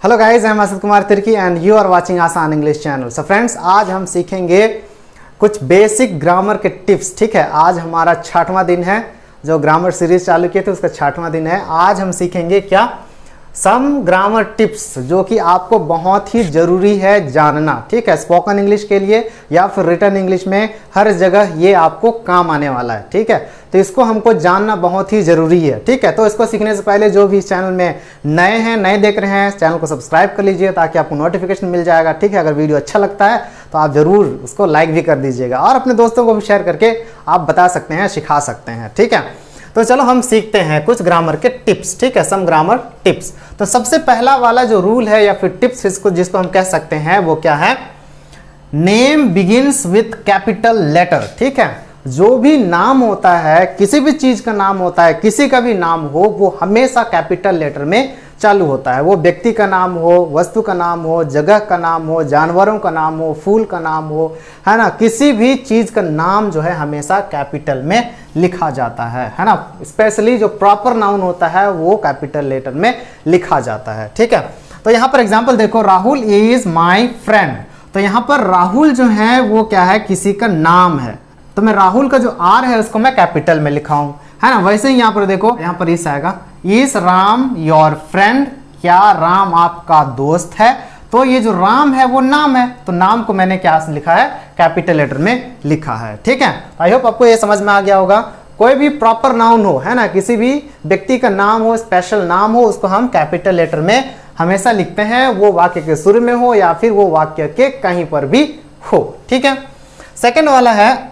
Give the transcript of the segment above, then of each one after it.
Hello guys, I am Asit Kumar Tirkey and you are watching Aasan English channel. So friends, आज हम सीखेंगे कुछ बेसिक ग्रामर के टिप्स। ठीक है, आज हमारा 6वां दिन है, जो ग्रामर सीरीज चालू किए थे उसका 6वां दिन है। आज हम सीखेंगे क्या, सम ग्रामर टिप्स, जो कि आपको बहुत ही जरूरी है जानना। ठीक है, स्पोकन इंग्लिश के लिए या फिर रिटन इंग्लिश में हर जगह ये आपको काम आने वाला है। ठीक है, तो इसको हमको जानना बहुत ही जरूरी है। ठीक है, तो इसको सीखने से पहले जो भी इस चैनल में नए हैं, नए देख रहे हैं, चैनल को सब्सक्राइब कर लीजिए ताकि आपको नोटिफिकेशन मिल जाएगा। ठीक है, अगर वीडियो अच्छा लगता है तो आप जरूर उसको लाइक भी कर दीजिएगा और अपने दोस्तों को भी शेयर करके आप बता सकते हैं, सिखा सकते हैं। ठीक है, तो चलो हम सीखते हैं कुछ ग्रामर के टिप्स। ठीक है, सम ग्रामर टिप्स। तो सबसे पहला वाला जो रूल है या फिर टिप्स जिसको हम कह सकते हैं वो क्या है, name begins with capital letter. ठीक है, जो भी नाम होता है, किसी भी चीज का नाम होता है, किसी का भी नाम हो, वो हमेशा कैपिटल लेटर में चालू होता है। वो व्यक्ति का नाम हो, वस्तु का नाम हो, जगह का नाम हो, जानवरों का नाम हो, फूल का नाम हो, है ना, किसी भी चीज का नाम जो है हमेशा कैपिटल में लिखा जाता है ना। स्पेशली जो प्रॉपर नाउन होता है वो कैपिटल लेटर में लिखा जाता है। ठीक है, तो यहाँ पर एग्जाम्पल देखो, राहुल इज माई फ्रेंड। तो यहाँ पर राहुल जो है वो क्या है, किसी का नाम है, तो मैं राहुल का जो आर है उसको मैं कैपिटल में लिखा हूं, है ना। वैसे ही यहाँ पर देखो, यहाँ पर इस आएगा, इज राम योर फ्रेंड, क्या राम आपका दोस्त है। तो ये जो राम है वो नाम है, तो नाम को मैंने क्या लिखा है, कैपिटल लेटर में लिखा है। ठीक है, आई होप आपको ये समझ में आ गया होगा। कोई भी प्रॉपर नाउन हो, है ना, किसी भी व्यक्ति का नाम हो, स्पेशल नाम हो, उसको हम कैपिटल लेटर में हमेशा लिखते हैं, वो वाक्य के शुरू में हो या फिर वो वाक्य के कहीं पर भी हो। ठीक है, सेकेंड वाला है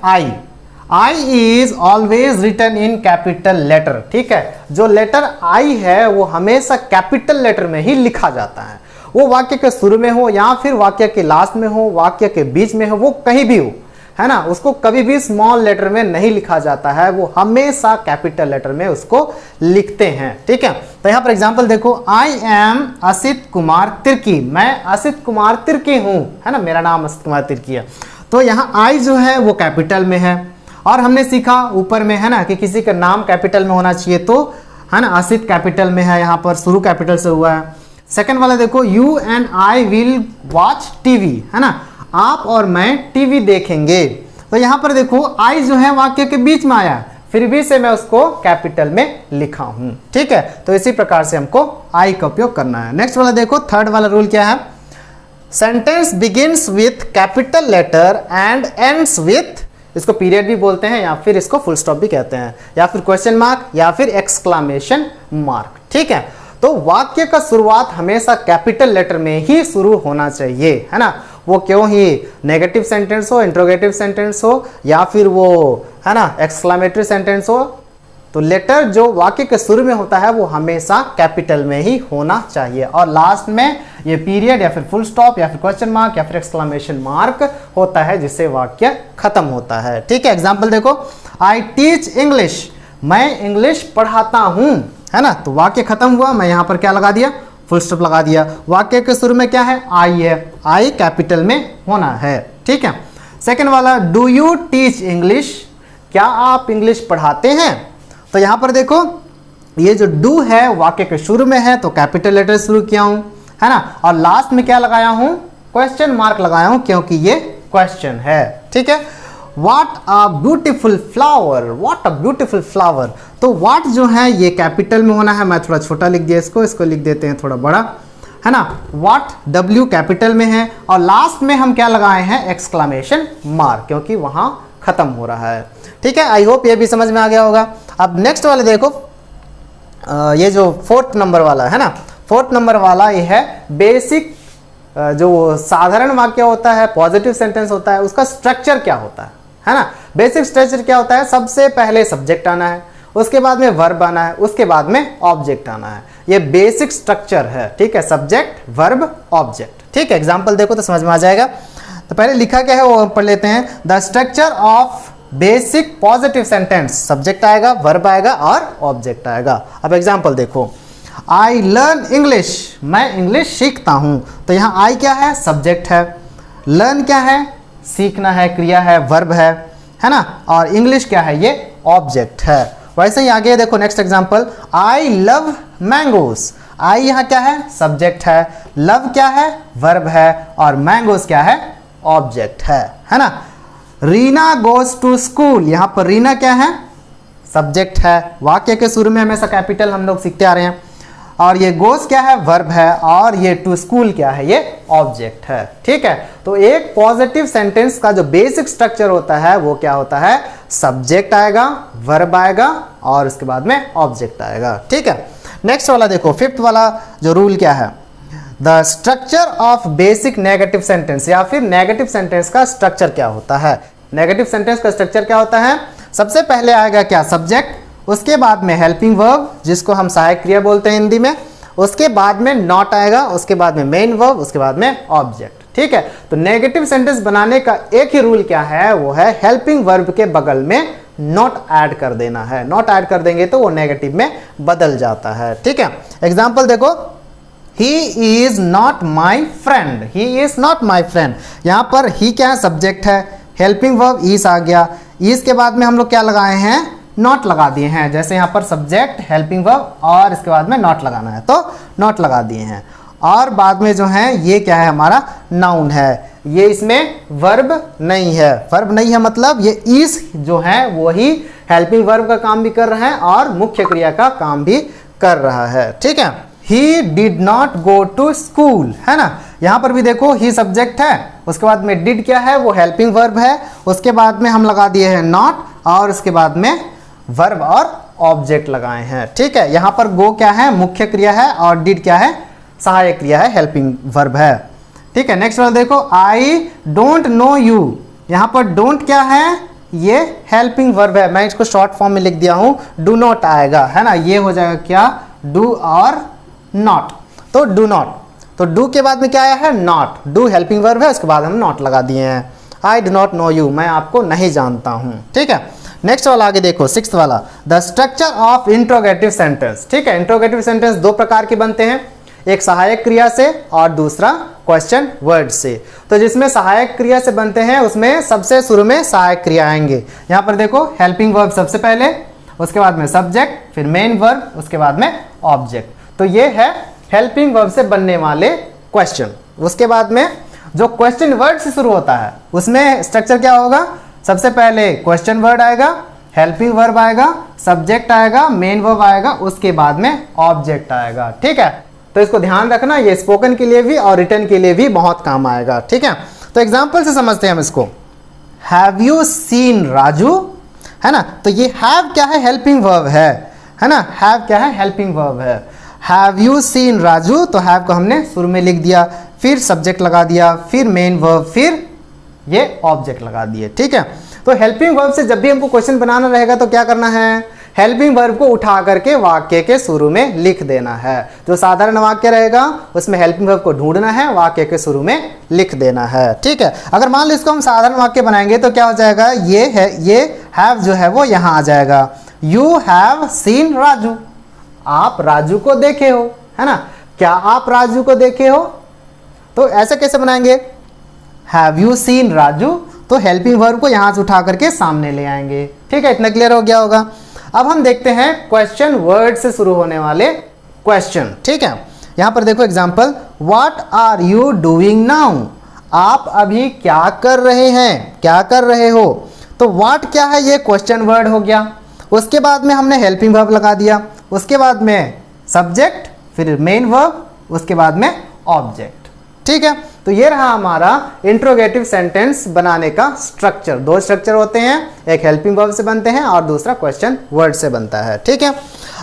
I is always written in capital letter. ठीक है, जो लेटर आई है वो हमेशा कैपिटल लेटर में ही लिखा जाता है। वो वाक्य के शुरू में हो या फिर वाक्य के लास्ट में हो, वाक्य के बीच में हो, वो कहीं भी हो, है ना, उसको कभी भी स्मॉल लेटर में नहीं लिखा जाता है, वो हमेशा कैपिटल लेटर में उसको लिखते हैं। ठीक है, तो यहाँ पर एग्जांपल देखो, आई एम असित कुमार तिर्की, मैं असित कुमार तिर्की हूं, है ना, मेरा नाम असित कुमार तिर्की है। तो यहाँ आई जो है वो कैपिटल में है, और हमने सीखा ऊपर में, है ना, कि किसी का नाम कैपिटल में होना चाहिए, तो है ना, असित कैपिटल में है, यहाँ पर शुरू कैपिटल से हुआ है। सेकंड वाला देखो, you and I will watch TV, है ना, आप और मैं टीवी देखेंगे। तो यहाँ पर देखो, आई जो है वाक्य के बीच में आया, फिर भी से मैं उसको कैपिटल में लिखा हूं। ठीक है, तो इसी प्रकार से हमको आई का उपयोग करना है। नेक्स्ट वाला देखो, थर्ड वाला रूल क्या है, sentence begins with capital letter and ends with, इसको पीरियड भी बोलते हैं या फिर इसको फुल स्टॉप भी कहते हैं, या फिर क्वेश्चन मार्क या फिर एक्सक्लामेशन मार्क। ठीक है, तो वाक्य का शुरुआत हमेशा कैपिटल लेटर में ही शुरू होना चाहिए, है ना, वो क्यों ही नेगेटिव सेंटेंस हो, इंट्रोगेटिव सेंटेंस हो या फिर वो, है ना, एक्सक्लामेटरी सेंटेंस हो, तो लेटर जो वाक्य के शुरू में होता है वो हमेशा कैपिटल में ही होना चाहिए, और लास्ट में ये पीरियड या फिर फुल स्टॉप या फिर क्वेश्चन मार्क या फिर एक्सक्लामेशन मार्क होता है, जिससे वाक्य खत्म होता है। ठीक है, एग्जांपल देखो, आई टीच इंग्लिश, मैं इंग्लिश पढ़ाता हूं, है ना, तो वाक्य खत्म हुआ, मैं यहाँ पर क्या लगा दिया, फुल स्टॉप लगा दिया। वाक्य के शुरू में क्या है, आई है, आई कैपिटल में होना है। ठीक है, सेकेंड वाला, डू यू टीच इंग्लिश, क्या आप इंग्लिश पढ़ाते हैं। तो यहां पर देखो, ये जो डू है वाक्य के शुरू में है, तो कैपिटल लेटर शुरू किया हूं, है ना, और लास्ट में क्या लगाया हूं, क्वेश्चन मार्क लगाया हूं, क्योंकि ये क्वेश्चन है। ठीक है, what a beautiful flower, what a beautiful flower, तो व्हाट जो है ये कैपिटल में होना है, मैं थोड़ा छोटा लिख दिया, इसको लिख देते हैं थोड़ा बड़ा, है ना, व्हाट, डब्ल्यू कैपिटल में है, और लास्ट में हम क्या लगाए हैं, एक्सक्लामेशन मार्क, क्योंकि वहां खत्म हो रहा है। ठीक है, आई होप ये भी समझ में आ गया होगा। अब नेक्स्ट वाले देखो, ये जो फोर्थ नंबर वाला है ना, फोर्थ नंबर वाला ये है बेसिक, जो साधारण वाक्य होता है, पॉजिटिव सेंटेंस होता है, उसका स्ट्रक्चर क्या होता है ना। बेसिक स्ट्रक्चर क्या होता है, सबसे पहले सब्जेक्ट आना है, उसके बाद में वर्ब आना है, उसके बाद में ऑब्जेक्ट आना है, ये बेसिक स्ट्रक्चर है। ठीक है, सब्जेक्ट वर्ब ऑब्जेक्ट। ठीक है, एग्जाम्पल देखो तो समझ में आ जाएगा। तो पहले लिखा क्या है वो पढ़ लेते हैं, the structure of basic positive sentence, subject आएगा, वर्ब आएगा और ऑब्जेक्ट आएगा। अब एग्जांपल देखो, आई लर्न इंग्लिश, मैं इंग्लिश सीखता हूं, तो यहाँ आई क्या है, सब्जेक्ट है, लर्न क्या है, सीखना है, क्रिया है, वर्ब है ना, और इंग्लिश क्या है, ये ऑब्जेक्ट है। वैसे ही आगे देखो, next example, I love mangoes, I यहाँ क्या है, सब्जेक्ट है, लव क्या है, वर्ब है, और मैंगोज क्या है, ऑब्जेक्ट है ना। रीना गोज टू स्कूल, यहाँ पर रीना क्या है, सब्जेक्ट है, वाक्य के शुरू में हमेशा कैपिटल हम लोग सीखते आ रहे हैं, और ये गोज क्या है, वर्ब है, और ये टू स्कूल क्या है, ये ऑब्जेक्ट है। ठीक है, तो एक पॉजिटिव सेंटेंस का जो बेसिक स्ट्रक्चर होता है वो क्या होता है, सब्जेक्ट आएगा, वर्ब आएगा, और उसके बाद में ऑब्जेक्ट आएगा। ठीक है, नेक्स्ट वाला देखो, फिफ्थ वाला जो रूल क्या है, the structure of basic negative sentence, या फिर नेगेटिव सेंटेंस का स्ट्रक्चर क्या होता है। नेगेटिव सेंटेंस का स्ट्रक्चर क्या होता है, सबसे पहले आएगा क्या, सब्जेक्ट, उसके बाद में हेल्पिंग वर्ब जिसको हम सहायक क्रिया बोलते हैं हिंदी में, उसके बाद में नॉट आएगा, उसके बाद में मेन वर्ब, उसके बाद में ऑब्जेक्ट। ठीक है, तो नेगेटिव सेंटेंस बनाने का एक ही रूल क्या है, वो है हेल्पिंग वर्ब के बगल में नॉट ऐड कर देना है। नॉट ऐड कर देंगे तो वो नेगेटिव में बदल जाता है। ठीक है, एग्जाम्पल देखो, he is not my friend, he is not my friend, यहाँ पर ही क्या है, सब्जेक्ट है, हेल्पिंग वर्ब इज आ गया, इज के बाद में हम लोग क्या लगाए हैं, नॉट लगा दिए हैं। जैसे यहाँ पर सब्जेक्ट, हेल्पिंग वर्ब, और इसके बाद में नॉट लगाना है तो नॉट लगा दिए हैं, और बाद में जो है ये क्या है, हमारा नाउन है, ये इसमें वर्ब नहीं है। वर्ब नहीं है मतलब ये इज जो है वो ही हेल्पिंग वर्ब का काम भी कर रहा है और मुख्य क्रिया का काम भी कर रहा है। ठीक है, he did not go to school, है ना, यहाँ पर भी देखो ही सब्जेक्ट है, उसके बाद में डिड क्या है, वो हेल्पिंग वर्ब है, उसके बाद में हम लगा दिए हैं नॉट, और उसके बाद में वर्ब और ऑब्जेक्ट लगाए हैं। ठीक है, यहाँ पर गो क्या है, मुख्य क्रिया है, और डिड क्या है, सहायक क्रिया है, हेल्पिंग वर्ब है। ठीक है, नेक्स्ट वाला देखो, आई डोंट नो यू, यहाँ पर डोंट क्या है, ये हेल्पिंग वर्ब है, मैं इसको शॉर्ट फॉर्म में लिख दिया हूँ, डू नॉट आएगा, है ना, ये हो जाएगा क्या, डू और नॉट, तो डू नॉट, तो डू के बाद में क्या आया है, नॉट, डू हेल्पिंग वर्ब है, उसके बाद हम नॉट लगा दिए हैं। I do not know you, मैं आपको नहीं जानता हूँ। ठीक है, नेक्स्ट वाला आगे देखो, सिक्स्थ वाला, the structure of interrogative sentence. ठीक है, इंट्रोगेटिव सेंटेंस दो प्रकार के बनते हैं, एक सहायक क्रिया से और दूसरा क्वेश्चन वर्ड से। तो जिसमें सहायक क्रिया से बनते हैं उसमें सबसे शुरू में सहायक क्रिया आएंगे। यहाँ पर देखो, हेल्पिंग वर्ब सबसे पहले, उसके बाद में सब्जेक्ट, फिर मेन वर्ब, उसके बाद में ऑब्जेक्ट। तो ये है हेल्पिंग वर्ब से बनने वाले क्वेश्चन। उसके बाद में जो क्वेश्चन वर्ड से शुरू होता है उसमें स्ट्रक्चर क्या होगा, सबसे पहले क्वेश्चन वर्ड आएगा, हेल्पिंग वर्ब आएगा, सब्जेक्ट आएगा, मेन वर्ब आएगा, उसके बाद में ऑब्जेक्ट आएगा। ठीक है, तो इसको ध्यान रखना, ये स्पोकन के लिए भी और रिटन के लिए भी बहुत काम आएगा। ठीक है, तो एग्जाम्पल से समझते हैं हम इसको। हैव यू सीन राजू, है ना, तो ये हैव क्या है, हेल्पिंग वर्ब है ना, हैव क्या है, हेल्पिंग वर्ब है। हैव यू सीन राजू, तो हैव को हमने शुरू में लिख दिया, फिर सब्जेक्ट लगा दिया, फिर मेन वर्ब, फिर ये ऑब्जेक्ट लगा दिए। ठीक है, तो हेल्पिंग वर्ब से जब भी हमको क्वेश्चन बनाना रहेगा तो क्या करना है, हेल्पिंग वर्ब को उठा करके वाक्य के शुरू में लिख देना है। जो साधारण वाक्य रहेगा उसमें हेल्पिंग वर्ब को ढूंढना है, वाक्य के शुरू में लिख देना है। ठीक है, अगर मान लो इसको हम साधारण वाक्य बनाएंगे तो क्या हो जाएगा, ये है, ये हैव जो है वो यहाँ आ जाएगा, यू हैव सीन राजू, आप राजू को देखे हो, है ना, क्या आप राजू को देखे हो। तो ऐसे कैसे बनाएंगे, हैव यू सीन राजू, तो हेल्पिंग वर्ब को यहां से उठा करके सामने ले आएंगे। ठीक है, इतना क्लियर हो गया होगा। अब हम देखते हैं क्वेश्चन वर्ड से शुरू होने वाले क्वेश्चन। ठीक है, यहां पर देखो example, what are you doing now, आप अभी क्या कर रहे हैं, क्या कर रहे हो। तो व्हाट क्या है, ये क्वेश्चन वर्ड हो गया, उसके बाद में हमने हेल्पिंग वर्ब लगा दिया, उसके बाद में सब्जेक्ट, फिर मेन वर्ब, उसके बाद में ऑब्जेक्ट। ठीक है, तो ये रहा हमारा इंट्रोगेटिव सेंटेंस बनाने का स्ट्रक्चर। दो स्ट्रक्चर होते हैं, एक हेल्पिंग वर्ब से बनते हैं और दूसरा क्वेश्चन वर्ड से बनता है। ठीक है,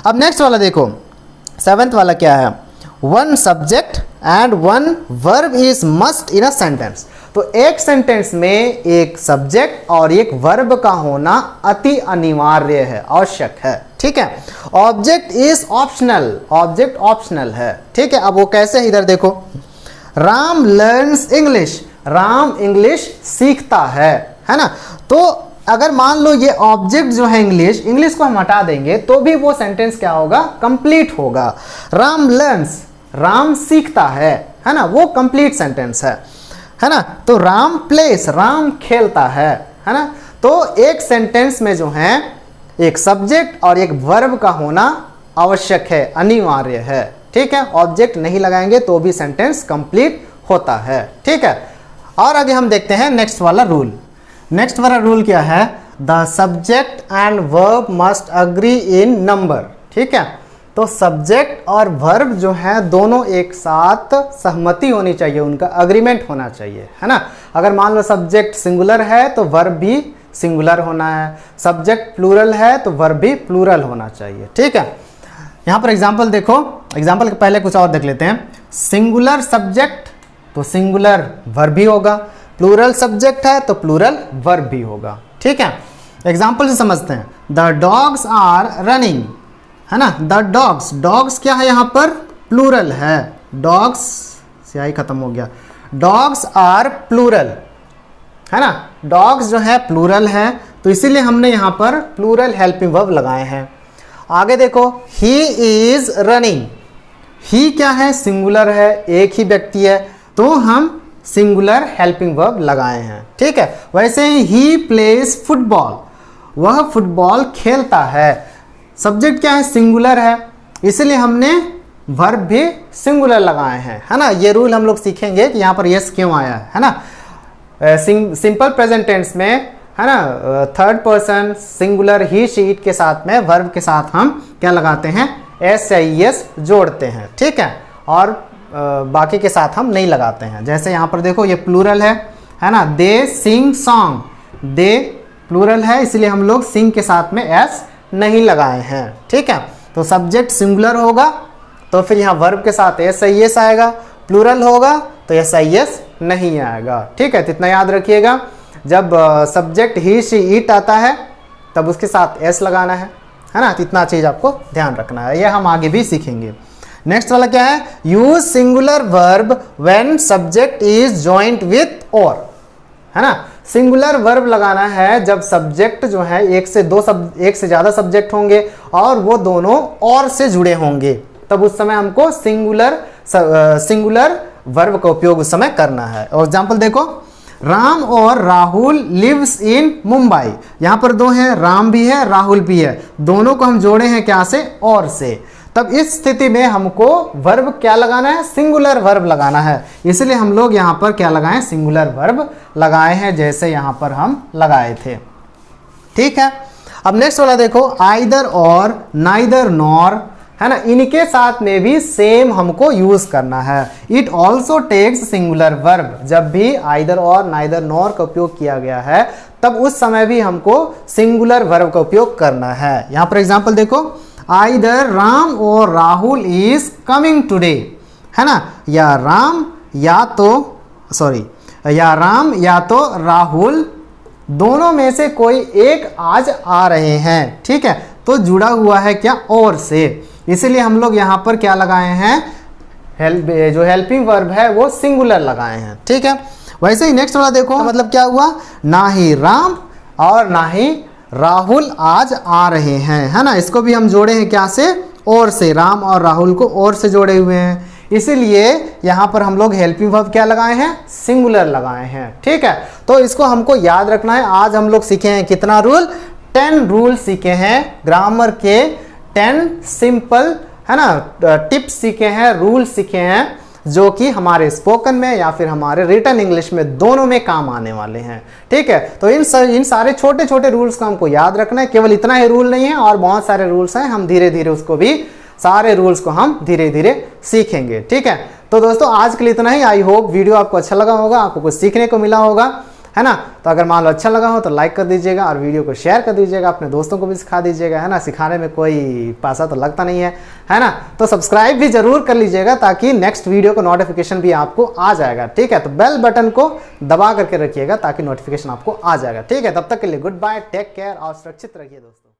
अब नेक्स्ट वाला देखो, सेवेंथ वाला क्या है, one subject and one verb is must in a sentence. तो एक सेंटेंस में एक सब्जेक्ट और एक वर्ब का होना अति अनिवार्य है, आवश्यक है। ठीक है, object is optional, object optional है। ठीक है, अब वो कैसे, इधर देखो, Ram learns English, Ram English सीखता है ना। तो अगर मान लो ये ऑब्जेक्ट जो है इंग्लिश, इंग्लिश को हम हटा देंगे तो भी वो सेंटेंस क्या होगा, कंप्लीट होगा। राम लर्न्स, राम सीखता है ना, वो कंप्लीट सेंटेंस है ना। तो राम प्लेस, राम खेलता है ना। तो एक सेंटेंस में जो है एक सब्जेक्ट और एक वर्ब का होना आवश्यक है, अनिवार्य है। ठीक है, ऑब्जेक्ट नहीं लगाएंगे तो भी सेंटेंस कंप्लीट होता है। ठीक है, और आगे हम देखते हैं नेक्स्ट वाला रूल। नेक्स्ट वाला रूल क्या है? The subject and verb must agree in number. ठीक है, तो सब्जेक्ट और वर्ब जो है दोनों एक साथ सहमति होनी चाहिए, उनका अग्रीमेंट होना चाहिए, है ना। अगर मान लो सब्जेक्ट सिंगुलर है तो वर्ब भी सिंगुलर होना है, सब्जेक्ट प्लूरल है तो वर्ब भी प्लूरल होना चाहिए। ठीक है, यहाँ पर एग्जाम्पल देखो, एग्जाम्पल के पहले कुछ और देख लेते हैं। सिंगुलर सब्जेक्ट तो सिंगुलर वर्ब भी होगा, प्लूरल सब्जेक्ट है तो प्लूरल वर्ब भी होगा। ठीक है, एग्जाम्पल से समझते हैं। द डॉग्स आर रनिंग, है ना। द डॉग्स, डॉग्स क्या है यहाँ पर? प्लूरल है। डॉग्स, स्याही खत्म हो गया। डॉग्स आर प्लूरल, है ना। डॉग्स जो है प्लूरल है तो इसीलिए हमने यहाँ पर प्लूरल हेल्पिंग वर्ब लगाए हैं। आगे देखो, ही इज रनिंग, ही क्या है? सिंगुलर है, एक ही व्यक्ति है तो हम सिंगुलर हेल्पिंग वर्ब लगाए हैं। ठीक है, वैसे ही प्लेज फुटबॉल, वह फुटबॉल खेलता है। सब्जेक्ट क्या है? सिंगुलर है, इसलिए हमने वर्ब भी सिंगुलर लगाए हैं, है ना। ये रूल हम लोग सीखेंगे कि यहाँ पर यस क्यों आया है ना। सिंपल प्रेजेंट टेंस में, है ना, third person singular he she it के साथ में वर्ब के साथ हम क्या लगाते हैं? एस या एस जोड़ते हैं। ठीक है, और बाकी के साथ हम नहीं लगाते हैं। जैसे यहाँ पर देखो ये प्लूरल है ना। दे सिंग सॉन्ग, दे प्लूरल है इसलिए हम लोग सिंग के साथ में एस नहीं लगाए हैं। ठीक है, तो सब्जेक्ट सिंगुलर होगा तो फिर यहाँ वर्ब के साथ एस आई एस आएगा, प्लूरल होगा तो एस आई एस नहीं आएगा। ठीक है, तो इतना याद रखिएगा, जब सब्जेक्ट ही शी इट आता है तब उसके साथ एस लगाना है ना। तो इतना चीज़ आपको ध्यान रखना है, यह हम आगे भी सीखेंगे। नेक्स्ट वाला क्या है? Use singular verb when subject is joint with और, है ना। सिंगुलर वर्ब लगाना है जब सब्जेक्ट जो है एक से ज़्यादा सब्जेक्ट होंगे और वो दोनों और से जुड़े होंगे, तब उस समय हमको सिंगुलर वर्ब का उपयोग उस समय करना है। और एग्जाम्पल देखो, राम और राहुल लिव्स इन मुंबई। यहाँ पर दो हैं, राम भी है राहुल भी है, दोनों को हम जोड़े हैं क्या से? और से। तब इस स्थिति में हमको वर्ब क्या लगाना है? सिंगुलर वर्ब लगाना है, इसलिए हम लोग यहाँ पर क्या लगाए? सिंगुलर वर्ब लगाए हैं, जैसे यहाँ पर हम लगाए थे। ठीक है, अब नेक्स्ट वाला देखो, आइदर और, नाइदर नॉर, है ना। इनके साथ में भी सेम हमको यूज करना है। It also takes singular verb, जब भी आइदर और, नाइदर नॉर का उपयोग किया गया है तब उस समय भी हमको सिंगुलर वर्ब का उपयोग करना है। यहाँ पर एग्जाम्पल देखो, आइदर राम और राहुल इज कमिंग टुडे, है ना। या राम या तो राहुल, दोनों में से कोई एक आज आ रहे हैं। ठीक है, तो जुड़ा हुआ है क्या? और से, इसीलिए हम लोग यहाँ पर क्या लगाए हैं? जो हेल्पिंग वर्ब है वो सिंगुलर लगाए हैं। ठीक है, वैसे ही नेक्स्ट वाला देखो, मतलब क्या हुआ? ना ही राम और ना ही राहुल आज आ रहे हैं, है ना। इसको भी हम जोड़े हैं क्या से? और से। राम और राहुल को और से जोड़े हुए हैं, इसीलिए यहाँ पर हम लोग हेल्पिंग वर्ब क्या लगाए हैं? सिंगुलर लगाए हैं। ठीक है, तो इसको हमको याद रखना है। आज हम लोग सीखे हैं कितना रूल? 10 रूल सीखे हैं, ग्रामर के 10 सिंपल, है ना, टिप्स सीखे हैं, रूल सीखे हैं, जो कि हमारे स्पोकन में या फिर हमारे रिटन इंग्लिश में दोनों में काम आने वाले हैं। ठीक है, तो इन सारे छोटे छोटे रूल्स को हमको याद रखना है। केवल इतना ही रूल नहीं है, और बहुत सारे रूल्स हैं, हम धीरे धीरे उसको भी, सारे रूल्स को हम धीरे धीरे सीखेंगे। ठीक है, तो दोस्तों आज के लिए इतना ही। आई होप वीडियो आपको अच्छा लगा होगा, आपको कुछ सीखने को मिला होगा, है ना। तो अगर मान लो अच्छा लगा हो तो लाइक कर दीजिएगा और वीडियो को शेयर कर दीजिएगा, अपने दोस्तों को भी सिखा दीजिएगा, है ना। सिखाने में कोई पैसा तो लगता नहीं है ना। तो सब्सक्राइब भी जरूर कर लीजिएगा ताकि नेक्स्ट वीडियो का नोटिफिकेशन भी आपको आ जाएगा। ठीक है, तो बेल बटन को दबा करके रखिएगा ताकि नोटिफिकेशन आपको आ जाएगा। ठीक है, तब तक के लिए गुड बाय, टेक केयर और सुरक्षित रहिए दोस्तों।